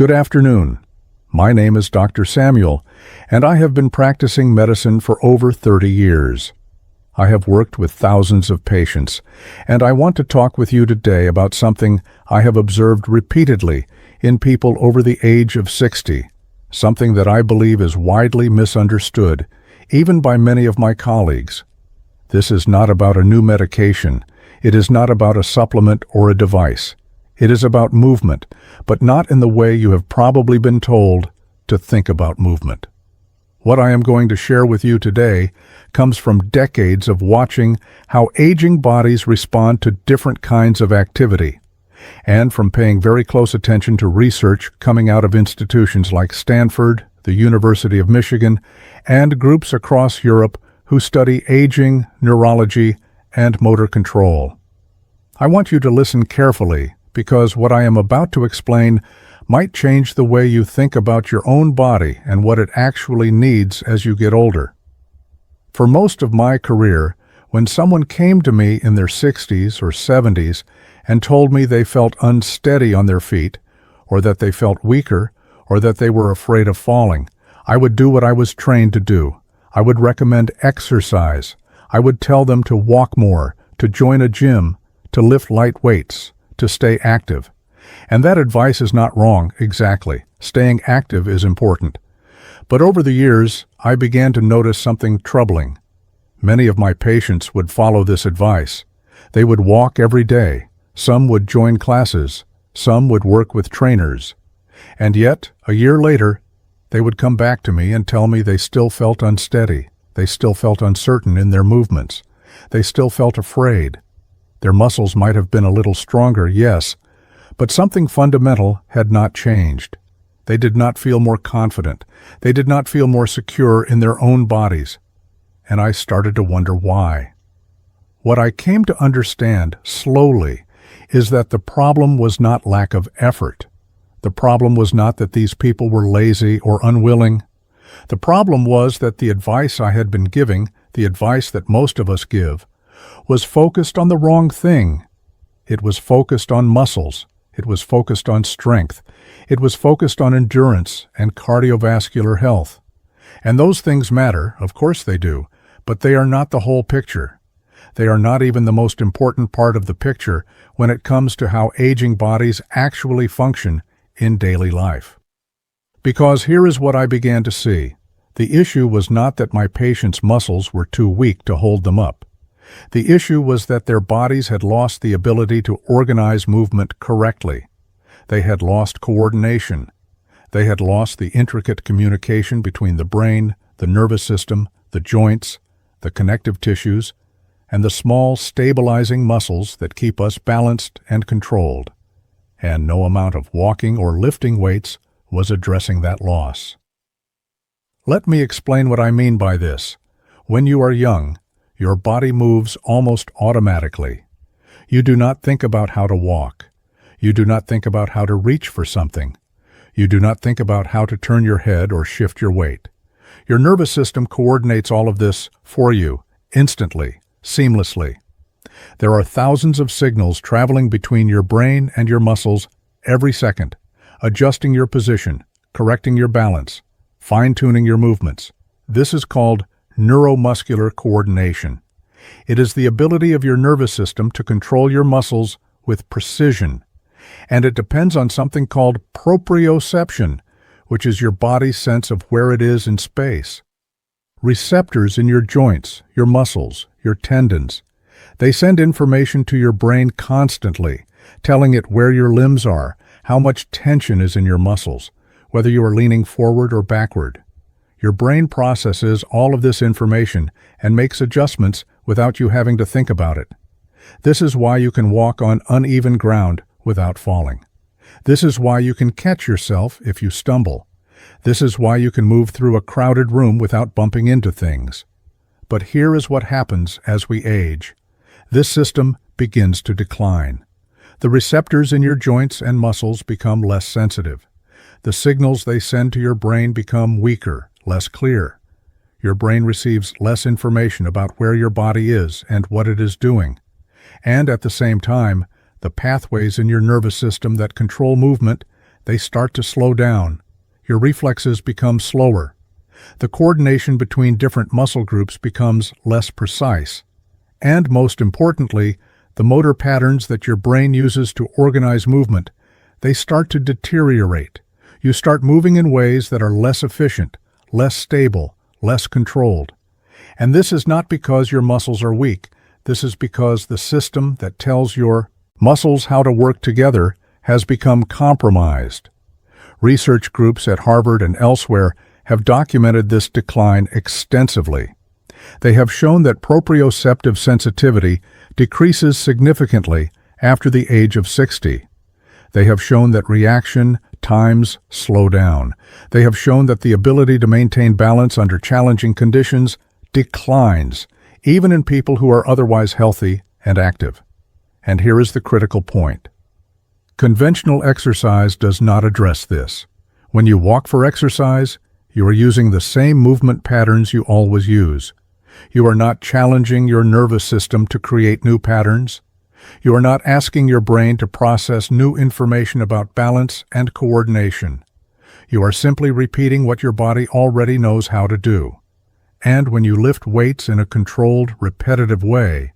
Good afternoon. My name is Dr. Samuel, and I have been practicing medicine for over 30 years. I have worked with thousands of patients, and I want to talk with you today about something I have observed repeatedly in people over the age of 60, something that I believe is widely misunderstood, even by many of my colleagues. This is not about a new medication. It is not about a supplement or a device. It is about movement, but not in the way you have probably been told to think about movement. What I am going to share with you today comes from decades of watching how aging bodies respond to different kinds of activity, and from paying very close attention to research coming out of institutions like Stanford, the University of Michigan, and groups across Europe who study aging, neurology, and motor control. I want you to listen carefully, because what I am about to explain might change the way you think about your own body and what it actually needs as you get older. For most of my career, when someone came to me in their 60s or 70s and told me they felt unsteady on their feet, or that they felt weaker, or that they were afraid of falling, I would do what I was trained to do. I would recommend exercise. I would tell them to walk more, to join a gym, to lift light weights, to stay active. And that advice is not wrong, exactly. Staying active is important. But over the years, I began to notice something troubling. Many of my patients would follow this advice. They would walk every day. Some would join classes. Some would work with trainers. And yet, a year later, they would come back to me and tell me they still felt unsteady. They still felt uncertain in their movements. They still felt afraid. Their muscles might have been a little stronger, yes, but something fundamental had not changed. They did not feel more confident. They did not feel more secure in their own bodies. And I started to wonder why. What I came to understand slowly is that the problem was not lack of effort. The problem was not that these people were lazy or unwilling. The problem was that the advice I had been giving, the advice that most of us give, was focused on the wrong thing. It was focused on muscles. It was focused on strength. It was focused on endurance and cardiovascular health. And those things matter, of course they do, but they are not the whole picture. They are not even the most important part of the picture when it comes to how aging bodies actually function in daily life. Because here is what I began to see. The issue was not that my patients' muscles were too weak to hold them up. The issue was that their bodies had lost the ability to organize movement correctly. They had lost coordination. They had lost the intricate communication between the brain, the nervous system, the joints, the connective tissues, and the small stabilizing muscles that keep us balanced and controlled. And no amount of walking or lifting weights was addressing that loss. Let me explain what I mean by this. When you are young, your body moves almost automatically. You do not think about how to walk. You do not think about how to reach for something. You do not think about how to turn your head or shift your weight. Your nervous system coordinates all of this for you, instantly, seamlessly. There are thousands of signals traveling between your brain and your muscles every second, adjusting your position, correcting your balance, fine-tuning your movements. This is called neuromuscular coordination. It is the ability of your nervous system to control your muscles with precision, and it depends on something called proprioception, which is your body's sense of where it is in space. Receptors in your joints, your muscles, your tendons. They send information to your brain constantly, telling it where your limbs are, how much tension is in your muscles, whether you are leaning forward or backward. Your brain processes all of this information and makes adjustments without you having to think about it. This is why you can walk on uneven ground without falling. This is why you can catch yourself if you stumble. This is why you can move through a crowded room without bumping into things. But here is what happens as we age. This system begins to decline. The receptors in your joints and muscles become less sensitive. The signals they send to your brain become weaker, less clear. Your brain receives less information about where your body is and what it is doing. And at the same time, the pathways in your nervous system that control movement, they start to slow down. Your reflexes become slower. The coordination between different muscle groups becomes less precise. And most importantly, the motor patterns that your brain uses to organize movement, they start to deteriorate. You start moving in ways that are less efficient, less stable, less controlled. And this is not because your muscles are weak. This is because the system that tells your muscles how to work together has become compromised. Research groups at Harvard and elsewhere have documented this decline extensively. They have shown that proprioceptive sensitivity decreases significantly after the age of 60. They have shown that reaction times slow down. They have shown that the ability to maintain balance under challenging conditions declines, even in people who are otherwise healthy and active. And here is the critical point. Conventional exercise does not address this. When you walk for exercise, you are using the same movement patterns you always use. You are not challenging your nervous system to create new patterns. You are not asking your brain to process new information about balance and coordination. You are simply repeating what your body already knows how to do. And when you lift weights in a controlled, repetitive way,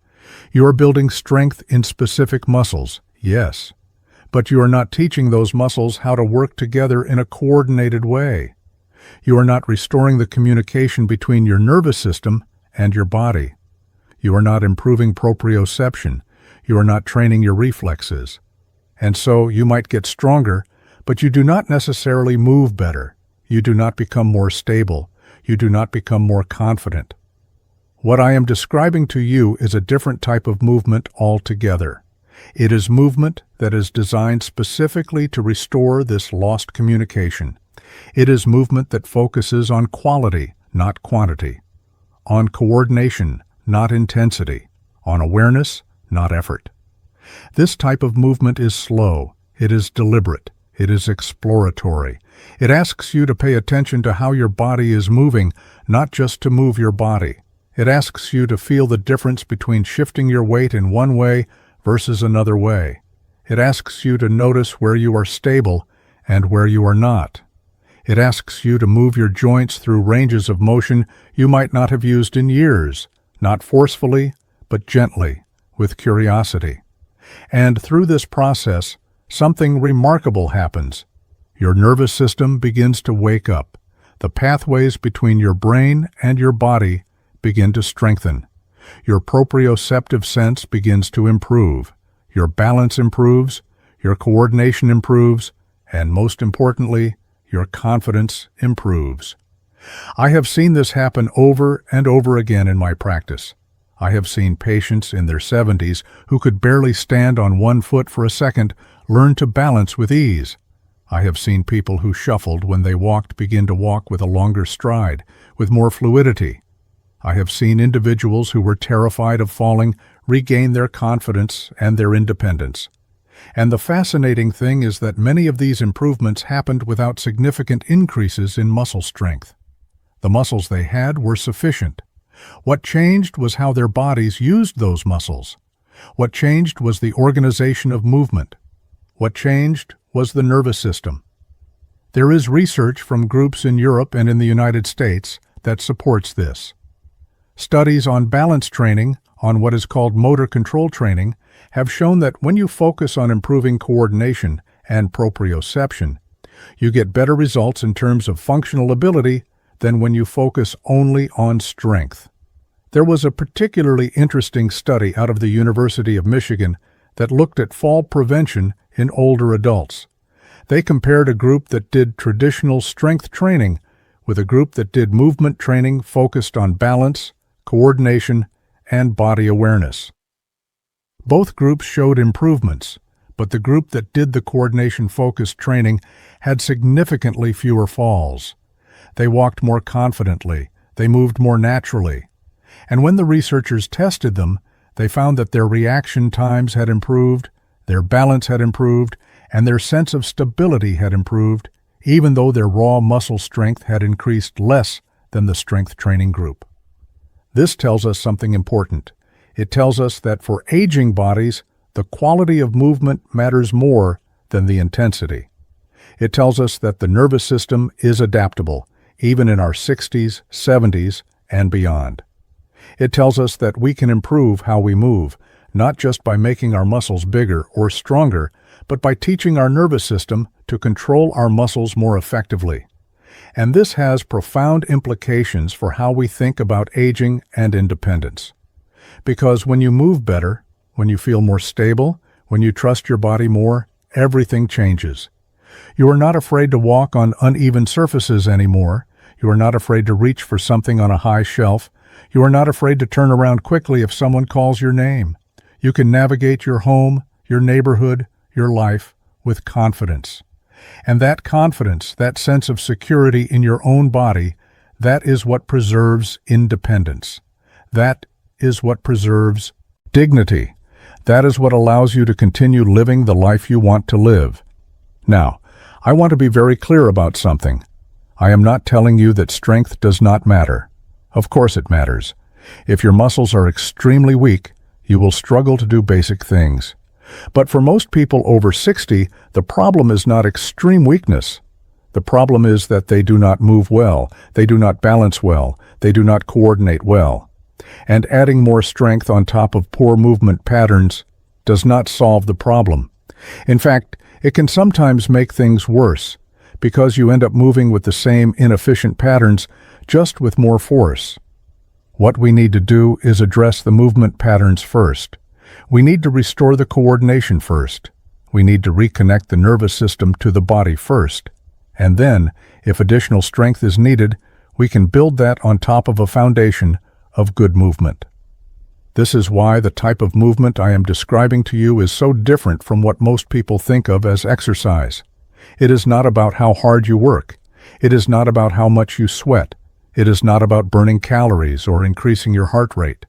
you are building strength in specific muscles, yes. But you are not teaching those muscles how to work together in a coordinated way. You are not restoring the communication between your nervous system and your body. You are not improving proprioception. You are not training your reflexes. And so you might get stronger, but you do not necessarily move better. You do not become more stable. You do not become more confident. What I am describing to you is a different type of movement altogether. It is movement that is designed specifically to restore this lost communication. It is movement that focuses on quality, not quantity, on coordination, not intensity, on awareness, not effort. This type of movement is slow, it is deliberate, it is exploratory. It asks you to pay attention to how your body is moving, not just to move your body. It asks you to feel the difference between shifting your weight in one way versus another way. It asks you to notice where you are stable and where you are not. It asks you to move your joints through ranges of motion you might not have used in years, not forcefully, but gently, with curiosity. And through this process, something remarkable happens. Your nervous system begins to wake up. The pathways between your brain and your body begin to strengthen. Your proprioceptive sense begins to improve. Your balance improves, your coordination improves, and most importantly, your confidence improves. I have seen this happen over and over again in my practice. I have seen patients in their 70s who could barely stand on one foot for a second learn to balance with ease. I have seen people who shuffled when they walked begin to walk with a longer stride, with more fluidity. I have seen individuals who were terrified of falling regain their confidence and their independence. And the fascinating thing is that many of these improvements happened without significant increases in muscle strength. The muscles they had were sufficient. What changed was how their bodies used those muscles. What changed was the organization of movement. What changed was the nervous system. There is research from groups in Europe and in the United States that supports this. Studies on balance training, on what is called motor control training, have shown that when you focus on improving coordination and proprioception, you get better results in terms of functional ability than when you focus only on strength. There was a particularly interesting study out of the University of Michigan that looked at fall prevention in older adults. They compared a group that did traditional strength training with a group that did movement training focused on balance, coordination, and body awareness. Both groups showed improvements, but the group that did the coordination-focused training had significantly fewer falls. They walked more confidently, they moved more naturally. And when the researchers tested them, they found that their reaction times had improved, their balance had improved, and their sense of stability had improved, even though their raw muscle strength had increased less than the strength training group. This tells us something important. It tells us that for aging bodies, the quality of movement matters more than the intensity. It tells us that the nervous system is adaptable, even in our 60s, 70s, and beyond. It tells us that we can improve how we move, not just by making our muscles bigger or stronger, but by teaching our nervous system to control our muscles more effectively. And this has profound implications for how we think about aging and independence. Because when you move better, when you feel more stable, when you trust your body more, everything changes. You are not afraid to walk on uneven surfaces anymore. You are not afraid to reach for something on a high shelf. You are not afraid to turn around quickly if someone calls your name. You can navigate your home, your neighborhood, your life with confidence. And that confidence, that sense of security in your own body, that is what preserves independence. That is what preserves dignity. That is what allows you to continue living the life you want to live. Now, I want to be very clear about something. I am not telling you that strength does not matter. Of course it matters. If your muscles are extremely weak, you will struggle to do basic things. But for most people over 60, the problem is not extreme weakness. The problem is that they do not move well, they do not balance well, they do not coordinate well. And adding more strength on top of poor movement patterns does not solve the problem. In fact, it can sometimes make things worse, because you end up moving with the same inefficient patterns, just with more force. What we need to do is address the movement patterns first. We need to restore the coordination first. We need to reconnect the nervous system to the body first. And then, if additional strength is needed, we can build that on top of a foundation of good movement. This is why the type of movement I am describing to you is so different from what most people think of as exercise. It is not about how hard you work. It is not about how much you sweat. It is not about burning calories or increasing your heart rate.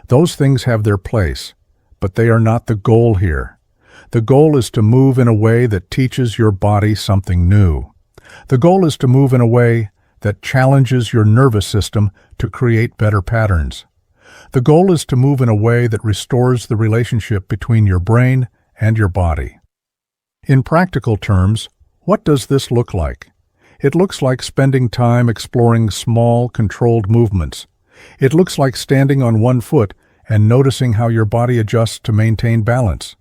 Those things have their place, but they are not the goal here. The goal is to move in a way that teaches your body something new. The goal is to move in a way that challenges your nervous system to create better patterns. The goal is to move in a way that restores the relationship between your brain and your body. In practical terms, what does this look like? It looks like spending time exploring small, controlled movements. It looks like standing on one foot and noticing how your body adjusts to maintain balance.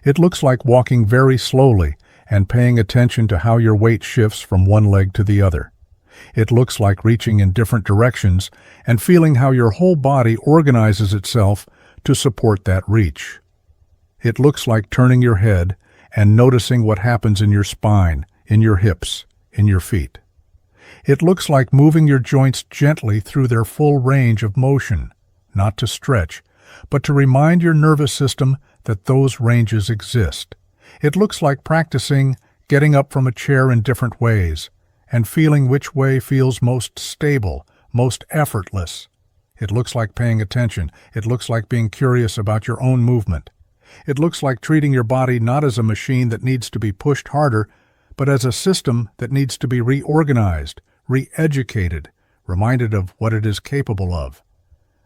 It looks like walking very slowly and paying attention to how your weight shifts from one leg to the other. It looks like reaching in different directions and feeling how your whole body organizes itself to support that reach. It looks like turning your head and noticing what happens in your spine, in your hips, in your feet. It looks like moving your joints gently through their full range of motion, not to stretch, but to remind your nervous system that those ranges exist. It looks like practicing getting up from a chair in different ways and feeling which way feels most stable, most effortless. It looks like paying attention. It looks like being curious about your own movement. It looks like treating your body not as a machine that needs to be pushed harder, but as a system that needs to be reorganized, re-educated, reminded of what it is capable of.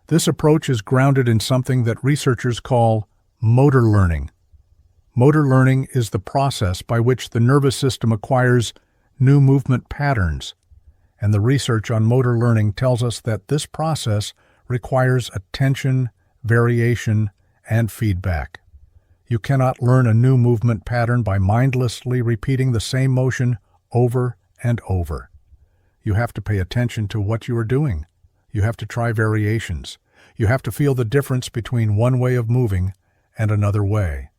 This approach is grounded in something that researchers call motor learning. Motor learning is the process by which the nervous system acquires new movement patterns, and the research on motor learning tells us that this process requires attention, variation, and feedback. You cannot learn a new movement pattern by mindlessly repeating the same motion over and over. You have to pay attention to what you are doing. You have to try variations. You have to feel the difference between one way of moving and another way.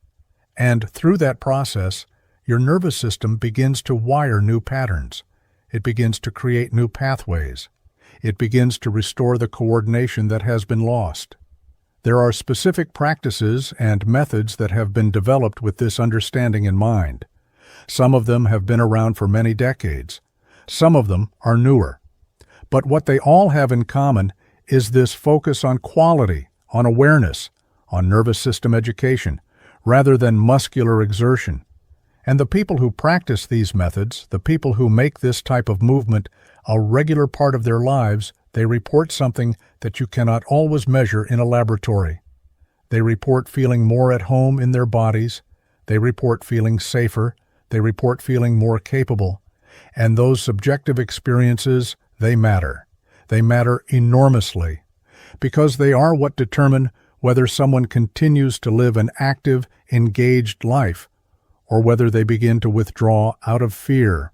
And through that process, your nervous system begins to wire new patterns. It begins to create new pathways. It begins to restore the coordination that has been lost. There are specific practices and methods that have been developed with this understanding in mind. Some of them have been around for many decades. Some of them are newer. But what they all have in common is this focus on quality, on awareness, on nervous system education, rather than muscular exertion. And the people who practice these methods, the people who make this type of movement a regular part of their lives, they report something that you cannot always measure in a laboratory. They report feeling more at home in their bodies. They report feeling safer. They report feeling more capable. And those subjective experiences, they matter. They matter enormously, because they are what determine whether someone continues to live an active, engaged life, or whether they begin to withdraw out of fear.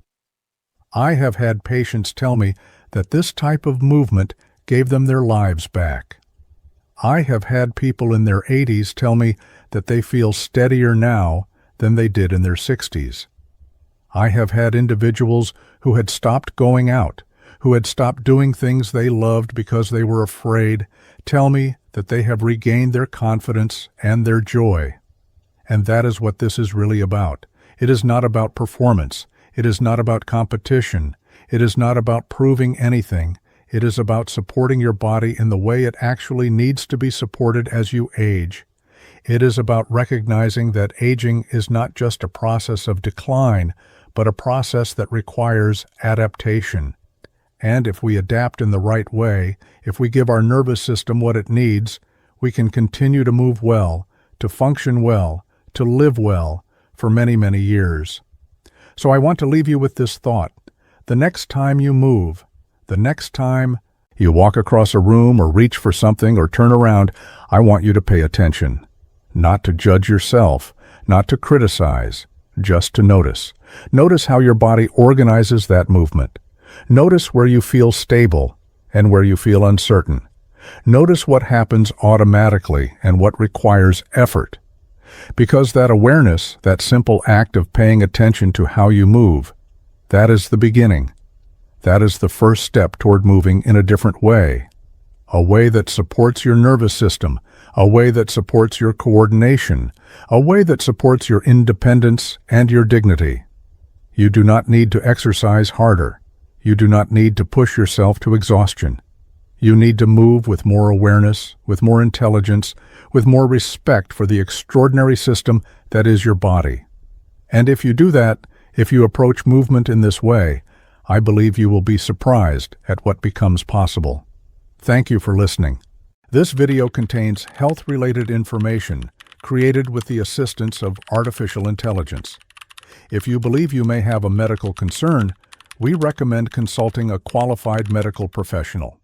I have had patients tell me that this type of movement gave them their lives back. I have had people in their 80s tell me that they feel steadier now than they did in their 60s. I have had individuals who had stopped going out, who had stopped doing things they loved because they were afraid, tell me that they have regained their confidence and their joy. And that is what this is really about. It is not about performance. It is not about competition. It is not about proving anything. It is about supporting your body in the way it actually needs to be supported as you age. It is about recognizing that aging is not just a process of decline, but a process that requires adaptation. And if we adapt in the right way, if we give our nervous system what it needs, we can continue to move well, to function well, to live well for many, many years. So I want to leave you with this thought. The next time you move, the next time you walk across a room or reach for something or turn around, I want you to pay attention. Not to judge yourself, not to criticize, just to notice. Notice how your body organizes that movement. Notice where you feel stable and where you feel uncertain. Notice what happens automatically and what requires effort. Because that awareness, that simple act of paying attention to how you move, that is the beginning. That is the first step toward moving in a different way. A way that supports your nervous system, a way that supports your coordination, a way that supports your independence and your dignity. You do not need to exercise harder. You do not need to push yourself to exhaustion. You need to move with more awareness, with more intelligence, with more respect for the extraordinary system that is your body. And if you do that, if you approach movement in this way, I believe you will be surprised at what becomes possible. Thank you for listening. This video contains health-related information created with the assistance of artificial intelligence. If you believe you may have a medical concern, we recommend consulting a qualified medical professional.